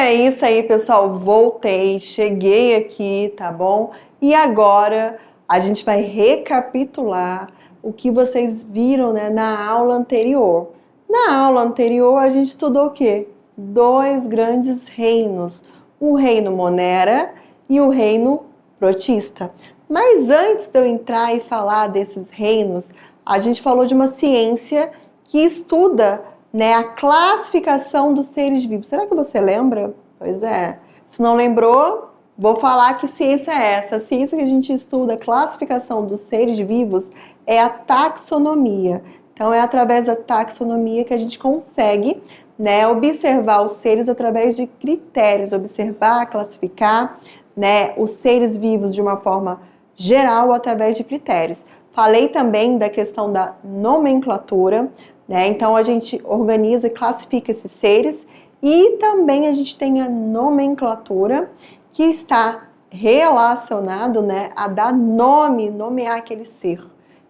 É isso aí, pessoal. Voltei, cheguei aqui, tá bom? E agora a gente vai recapitular o que vocês viram, né, na aula anterior. Na aula anterior a gente estudou o quê? Dois grandes reinos, o reino Monera e o reino Protista. Mas antes de eu entrar e falar desses reinos, a gente falou de uma ciência que estuda, né, a classificação dos seres vivos. Será que você lembra? Pois é. Se não lembrou, vou falar que ciência é essa. A ciência que a gente estuda a classificação dos seres vivos é a taxonomia. Então, é através da taxonomia que a gente consegue, né, observar os seres através de critérios, observar, classificar, né, os seres vivos de uma forma geral através de critérios. Falei também da questão da nomenclatura, né? Então a gente organiza e classifica esses seres e também a gente tem a nomenclatura que está relacionado, né, a dar nome, nomear aquele ser.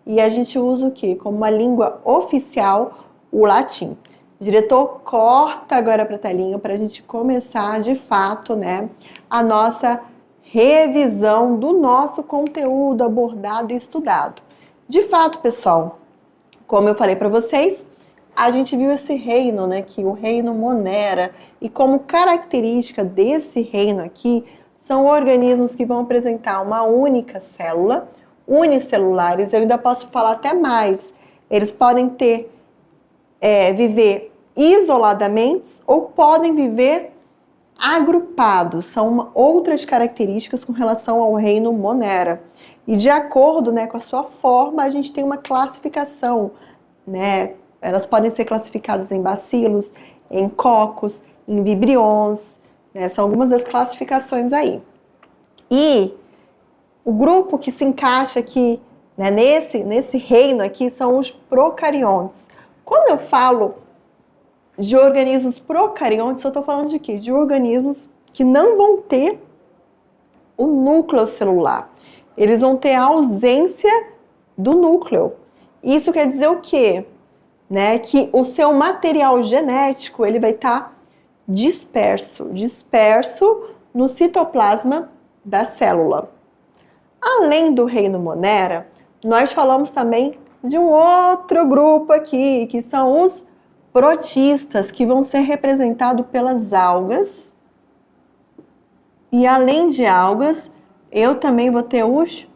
E a gente usa o quê? Como uma língua oficial, o latim. Diretor, corta agora para a telinha para a gente começar de fato, né, a nossa revisão do nosso conteúdo abordado e estudado. De fato, pessoal, como eu falei para vocês, a gente viu esse reino, né, que o reino Monera, e como característica desse reino aqui, são organismos que vão apresentar uma única célula, unicelulares. Eu ainda posso falar até mais, eles podem viver isoladamente ou podem viver agrupados, são outras características com relação ao reino Monera. E de acordo, né, com a sua forma, a gente tem uma classificação, né? Elas podem ser classificadas em bacilos, em cocos, em vibrions, né? São algumas das classificações aí. E o grupo que se encaixa aqui, né, nesse reino aqui são os procariontes. Quando eu falo de organismos procariontes, eu estou falando de quê? De organismos que não vão ter o núcleo celular. Eles vão ter a ausência do núcleo. Isso quer dizer o quê? Né? Que o seu material genético ele vai estar disperso no citoplasma da célula. Além do reino Monera, nós falamos também de um outro grupo aqui, que são os protistas, que vão ser representados pelas algas. E além de algas, eu também vou ter os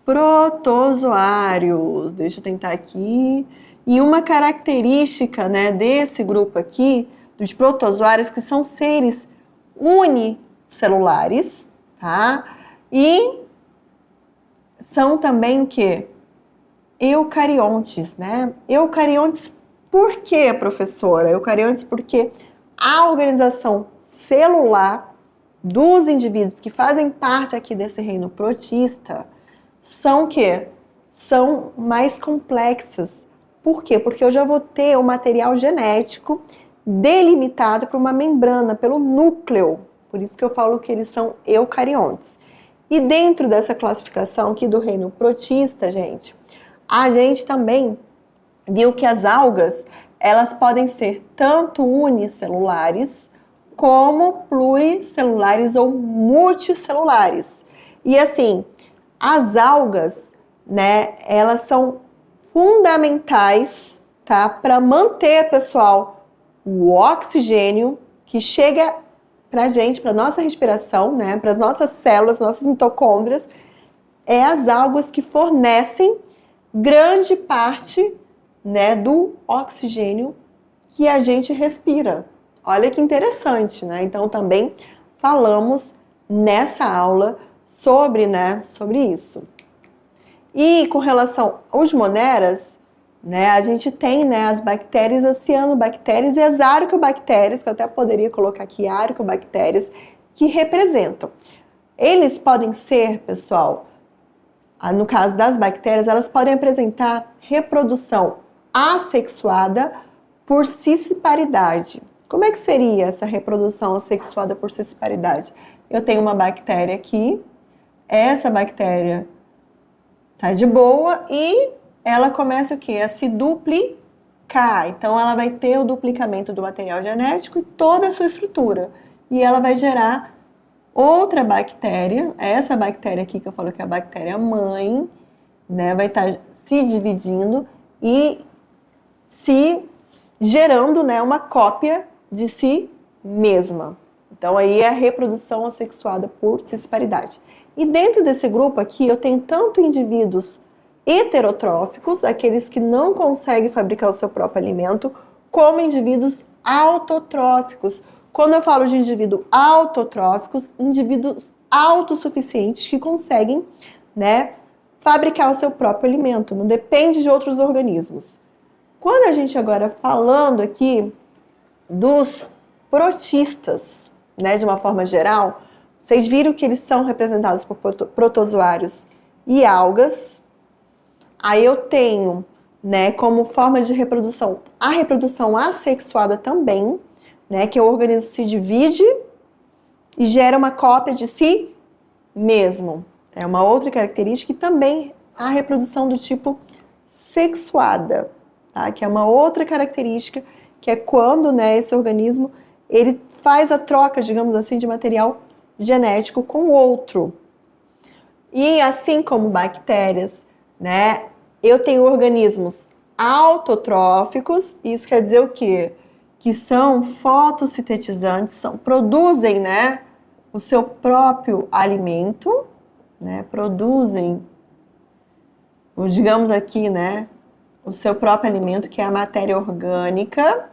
protozoários. Deixa eu tentar aqui. E uma característica, né, desse grupo aqui, dos protozoários, que são seres unicelulares, tá? E são também o quê? Eucariontes, né? Eucariontes por quê, professora? Eucariontes porque a organização celular dos indivíduos que fazem parte aqui desse reino protista são o quê? São mais complexas. Por quê? Porque eu já vou ter o material genético delimitado por uma membrana, pelo núcleo. Por isso que eu falo que eles são eucariontes. E dentro dessa classificação aqui do reino protista, gente, a gente também viu que as algas, elas podem ser tanto unicelulares como pluricelulares ou multicelulares. E assim, as algas, né, elas são fundamentais, tá, para manter, pessoal, o oxigênio que chega pra gente, para nossa respiração, né, para as nossas células, nossas mitocôndrias, é as algas que fornecem grande parte, né, do oxigênio que a gente respira. Olha que interessante, né? Então também falamos nessa aula sobre, né, sobre isso. E com relação aos moneras, né, a gente tem, né, as bactérias, as cianobactérias e as arqueobactérias, que eu até poderia colocar aqui arqueobactérias, que representam. Eles podem ser, pessoal, no caso das bactérias, elas podem apresentar reprodução assexuada por cisparidade. Como é que seria essa reprodução assexuada por cisparidade? Eu tenho uma bactéria aqui, essa bactéria tá de boa e ela começa o quê? A se duplicar. Então, ela vai ter o duplicamento do material genético e toda a sua estrutura. e ela vai gerar outra bactéria, essa bactéria aqui que eu falo que é a bactéria mãe, né, vai estar se dividindo e se gerando, né, uma cópia de si mesma. Então aí é a reprodução assexuada por cisparidade. E dentro desse grupo aqui eu tenho tanto indivíduos heterotróficos, aqueles que não conseguem fabricar o seu próprio alimento, como indivíduos autotróficos. Quando eu falo de indivíduos autotróficos, indivíduos autossuficientes que conseguem, né, fabricar o seu próprio alimento, não depende de outros organismos. Quando a gente agora falando aqui dos protistas, né, de uma forma geral, vocês viram que eles são representados por protozoários e algas. Aí eu tenho, né, como forma de reprodução, a reprodução assexuada também, né, que o organismo se divide e gera uma cópia de si mesmo. É uma outra característica e também a reprodução do tipo sexuada, tá? Que é uma outra característica, que é quando, né, esse organismo ele faz a troca, digamos assim, de material genético com outro. E assim como bactérias, né, eu tenho organismos autotróficos, isso quer dizer o quê? Que são fotossintetizantes, produzem, né, o seu próprio alimento, né, produzem, digamos aqui, né, o seu próprio alimento, que é a matéria orgânica,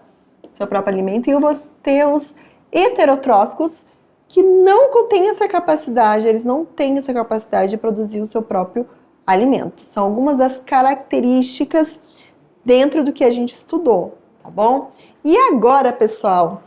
seu próprio alimento, e eu vou ter os heterotróficos que não contêm essa capacidade, eles não têm essa capacidade de produzir o seu próprio alimento. São algumas das características dentro do que a gente estudou, tá bom? E agora, pessoal,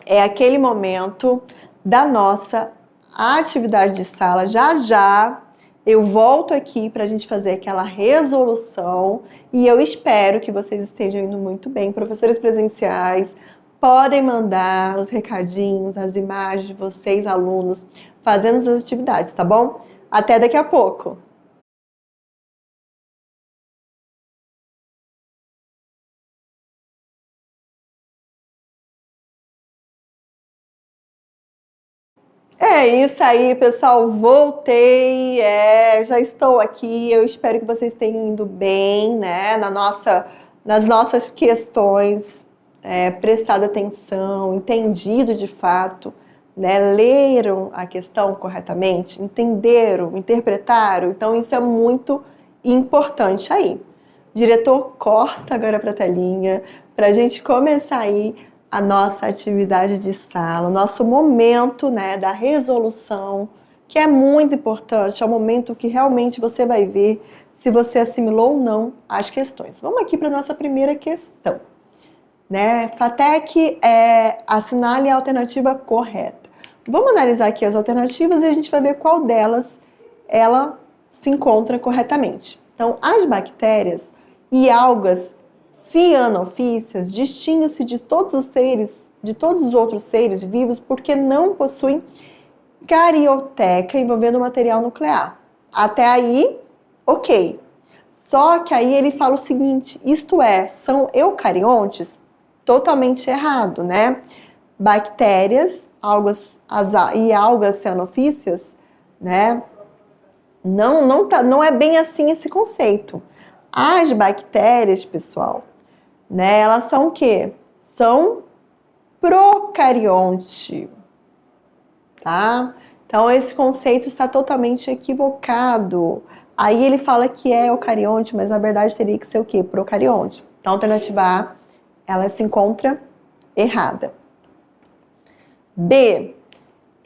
é aquele momento da nossa atividade de sala. Já já eu volto aqui para a gente fazer aquela resolução e eu espero que vocês estejam indo muito bem. Professores presenciais, podem mandar os recadinhos, as imagens de vocês, alunos, fazendo as atividades, tá bom? Até daqui a pouco! É isso aí, pessoal. Voltei, já estou aqui. Eu espero que vocês tenham ido bem, né, nas nossas questões, prestado atenção, entendido de fato, né, leram a questão corretamente, entenderam, interpretaram. Então isso é muito importante aí. Diretor, corta agora para a telinha para a gente começar aí a nossa atividade de sala, o nosso momento, né, da resolução, que é muito importante, é o momento que realmente você vai ver se você assimilou ou não as questões. Vamos aqui para a nossa primeira questão, né? FATEC, assinale a alternativa correta. Vamos analisar aqui as alternativas e a gente vai ver qual delas ela se encontra corretamente. Então, as bactérias e algas cianofícias distinguem-se de todos os outros seres vivos porque não possuem carioteca envolvendo material nuclear. Até aí, ok. Só que aí ele fala o seguinte, isto é, são eucariontes? Totalmente errado, né? Bactérias, algas cianofícias, né? Não é bem assim esse conceito. As bactérias, pessoal, né, elas são o quê? São procarionte, tá? Então, esse conceito está totalmente equivocado. Aí ele fala que é eucarionte, mas na verdade teria que ser o quê? Procarionte. Então, a alternativa A, ela se encontra errada. B.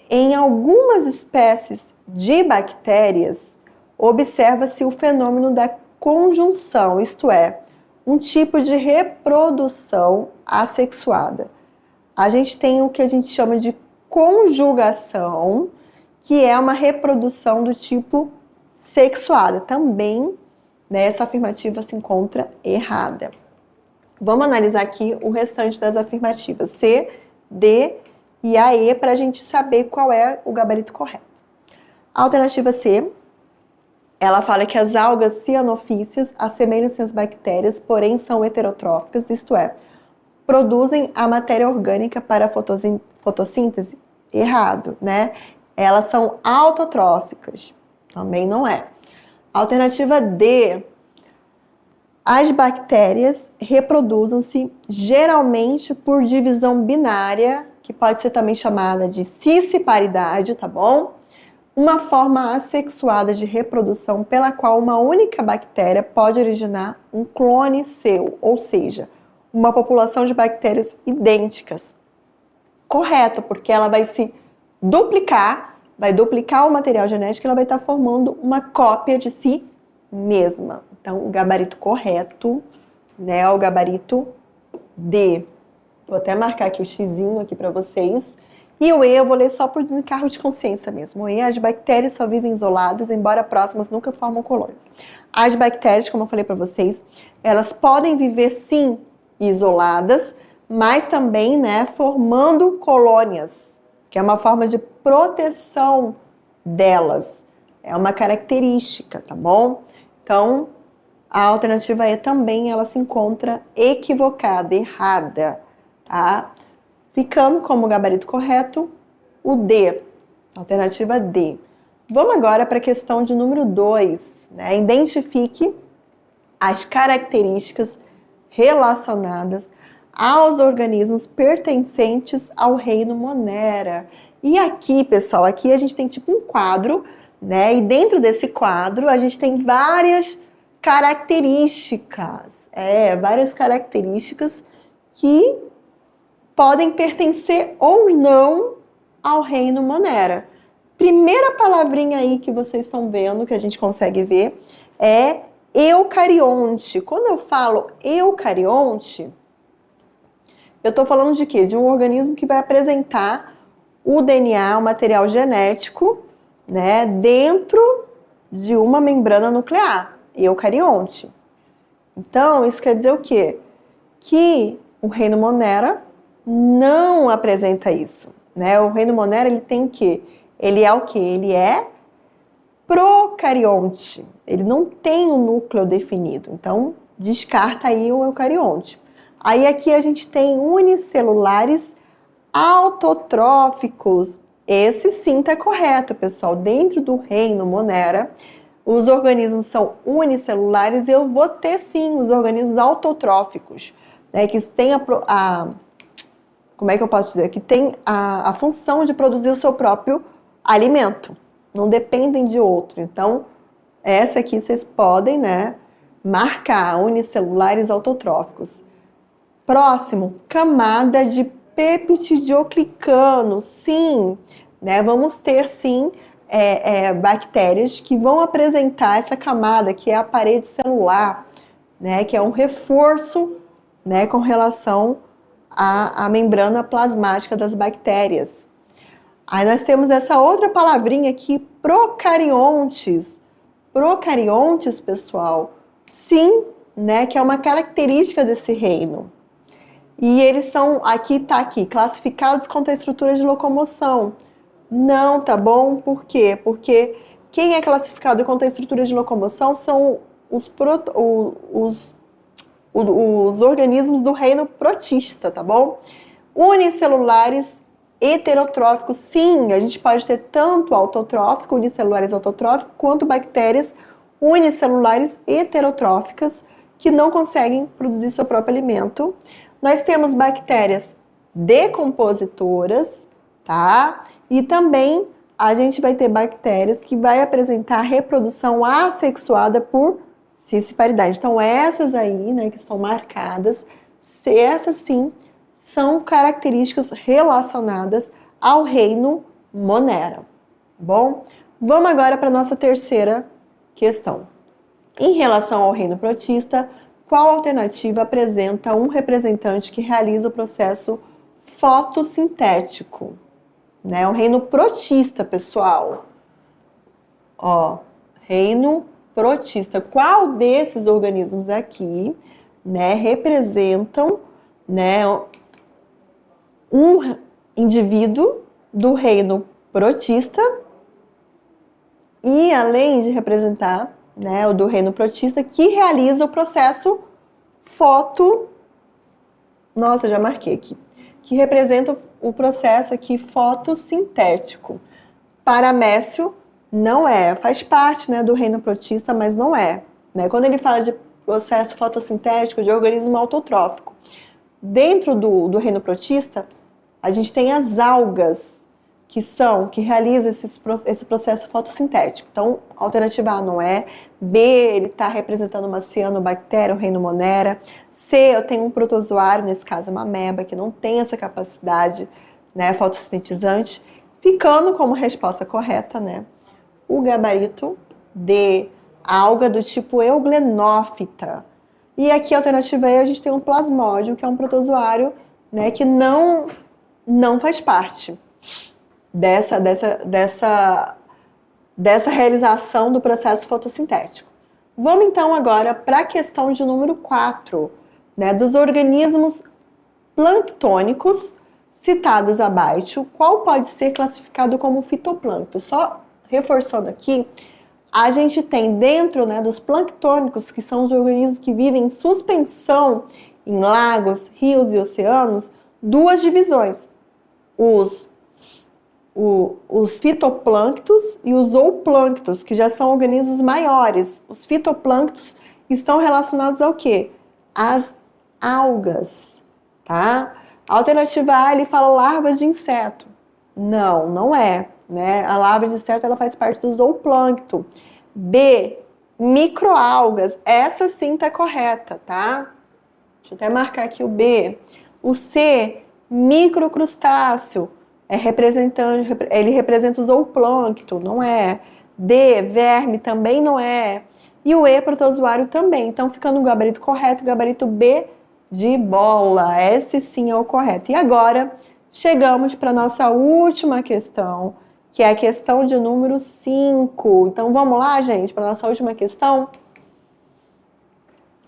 Em algumas espécies de bactérias, observa-se o fenômeno da conjunção, isto é, um tipo de reprodução assexuada. A gente tem o que a gente chama de conjugação, que é uma reprodução do tipo sexuada. Também, né, essa afirmativa se encontra errada. Vamos analisar aqui o restante das afirmativas, C, D e a E, para a gente saber qual é o gabarito correto. A alternativa C, ela fala que as algas cianofícias assemelham-se às bactérias, porém são heterotróficas, isto é, produzem a matéria orgânica para a fotossíntese? Errado, né? Elas são autotróficas. Também não é. Alternativa D. As bactérias reproduzem-se geralmente por divisão binária, que pode ser também chamada de cisparidade, tá bom? Uma forma assexuada de reprodução pela qual uma única bactéria pode originar um clone seu, ou seja, uma população de bactérias idênticas. Correto, porque ela vai se duplicar, vai duplicar o material genético e ela vai estar formando uma cópia de si mesma. Então, o gabarito correto, né, é o gabarito D. Vou até marcar aqui o xizinho aqui para vocês. E o E eu vou ler só por desencargo de consciência mesmo. O E, as bactérias só vivem isoladas, embora próximas nunca formam colônias. As bactérias, como eu falei para vocês, elas podem viver sim isoladas, mas também, né, formando colônias, que é uma forma de proteção delas. É uma característica, tá bom? Então, a alternativa E também, ela se encontra equivocada, errada, tá? Ficando como gabarito correto, o D, alternativa D. Vamos agora para a questão de número 2, né? Identifique as características relacionadas aos organismos pertencentes ao reino Monera. E aqui, pessoal, aqui a gente tem tipo um quadro, né? E dentro desse quadro a gente tem várias características, várias características que podem pertencer ou não ao reino Monera. Primeira palavrinha aí que vocês estão vendo, que a gente consegue ver, é eucarionte. Quando eu falo eucarionte, eu estou falando de quê? De um organismo que vai apresentar o DNA, o material genético, né, dentro de uma membrana nuclear, eucarionte. Então, isso quer dizer o quê? Que o reino Monera não apresenta isso, né? O reino Monera, ele tem o quê? Ele é o quê? Ele é procarionte. Ele não tem um núcleo definido. Então, descarta aí o eucarionte. Aí aqui a gente tem unicelulares autotróficos. Esse sim tá correto, pessoal. Dentro do reino Monera, os organismos são unicelulares e eu vou ter sim os organismos autotróficos, né? Que têm como é que eu posso dizer? Que tem a função de produzir o seu próprio alimento. Não dependem de outro. Então, essa aqui vocês podem, né, marcar, unicelulares autotróficos. Próximo, camada de peptidioclicano. Sim, né, vamos ter sim bactérias que vão apresentar essa camada, que é a parede celular, né, que é um reforço, né, com relação à membrana plasmática das bactérias. Aí nós temos essa outra palavrinha aqui, procariontes. Procariontes, pessoal, sim, né, que é uma característica desse reino. E eles são, classificados contra a estrutura de locomoção. Não, tá bom? Por quê? Porque quem é classificado contra a estrutura de locomoção são os organismos do reino protista, tá bom? Unicelulares heterotróficos, sim, a gente pode ter tanto autotrófico, unicelulares autotróficos, quanto bactérias unicelulares heterotróficas que não conseguem produzir seu próprio alimento. Nós temos bactérias decompositoras, tá? E também a gente vai ter bactérias que vai apresentar reprodução assexuada por cisparidade. Então essas aí, né, que estão marcadas, essas sim são características relacionadas ao reino Monera. Bom, vamos agora para a nossa terceira questão. Em relação ao reino protista, qual alternativa apresenta um representante que realiza o processo fotossintético? Né? O reino protista, pessoal. Ó, reino protista. Qual desses organismos aqui, né, representam, né, um indivíduo do reino protista e além de representar, né, o do reino protista que realiza o processo já marquei aqui. que representa o processo aqui fotossintético. Paramécio não é, faz parte, né, do reino protista, mas não é, né? Quando ele fala de processo fotossintético de organismo autotrófico, dentro do reino protista, a gente tem as algas, que realizam esse processo fotossintético. Então, alternativa A não é. B, ele está representando uma cianobactéria, o reino Monera. C, eu tenho um protozoário, nesse caso uma ameba, que não tem essa capacidade, né, fotossintetizante. Ficando como resposta correta, né, o gabarito D, alga do tipo Euglenófita. E aqui, a alternativa E, a gente tem um plasmódio, que é um protozoário, né, que não faz parte dessa realização do processo fotossintético. Vamos então agora para a questão de número 4, né, dos organismos planctônicos citados abaixo, qual pode ser classificado como fitoplâncton? Só reforçando aqui, a gente tem dentro, né, dos planctônicos, que são os organismos que vivem em suspensão em lagos, rios e oceanos, duas divisões. Os fitoplânctos e os zooplânctos, que já são organismos maiores. Os fitoplânctos estão relacionados ao quê? Às algas, tá? A alternativa A, ele fala larvas de inseto. Não é, né? A larva de inseto, ela faz parte do zooplâncton. B, microalgas. Essa sim tá correta, tá? Deixa eu até marcar aqui o B. O C, microcrustáceo. Ele representa o zooplâncton, não é. D, verme, também não é. E o E, protozoário, também. Então, fica no gabarito correto, gabarito B de bola. Esse sim é o correto. E agora, chegamos para a nossa última questão, que é a questão de número 5. Então, vamos lá, gente, para a nossa última questão.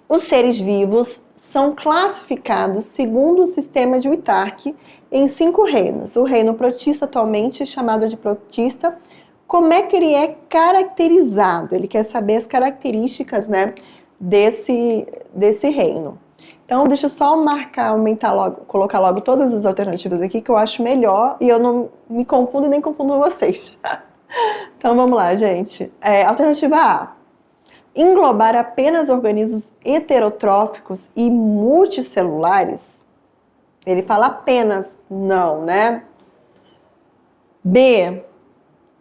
Os seres vivos são classificados segundo o sistema de Wittark em 5 reinos. O reino protista, atualmente chamado de protista, como é que ele é caracterizado? Ele quer saber as características, né, desse reino. Então, deixa eu só colocar logo todas as alternativas aqui, que eu acho melhor, e eu não me confundo e nem confundo vocês. Então, vamos lá, gente. Alternativa A. Englobar apenas organismos heterotróficos e multicelulares? Ele fala apenas, não, né? B.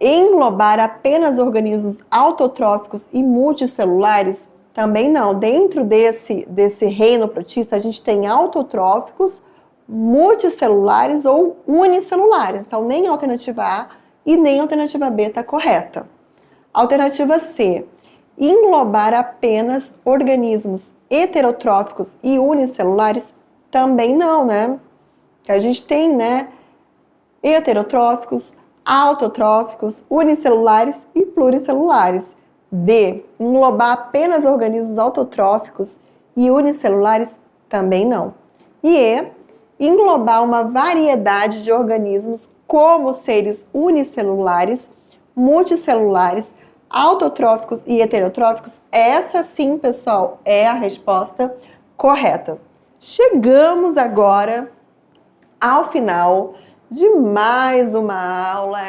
Englobar apenas organismos autotróficos e multicelulares? Também não. Dentro desse reino protista, a gente tem autotróficos, multicelulares ou unicelulares. Então, nem a alternativa A e nem a alternativa B está correta. Alternativa C. Englobar apenas organismos heterotróficos e unicelulares? Também não, né? A gente tem, né, heterotróficos, autotróficos, unicelulares e pluricelulares. D. Englobar apenas organismos autotróficos e unicelulares? Também não. E E. Englobar uma variedade de organismos como seres unicelulares, multicelulares, autotróficos e heterotróficos? Essa sim, pessoal, é a resposta correta. Chegamos agora ao final de mais uma aula.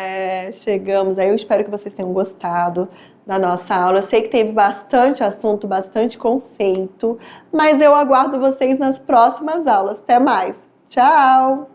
Chegamos aí, eu espero que vocês tenham gostado da nossa aula. Eu sei que teve bastante assunto, bastante conceito, mas eu aguardo vocês nas próximas aulas. Até mais. Tchau!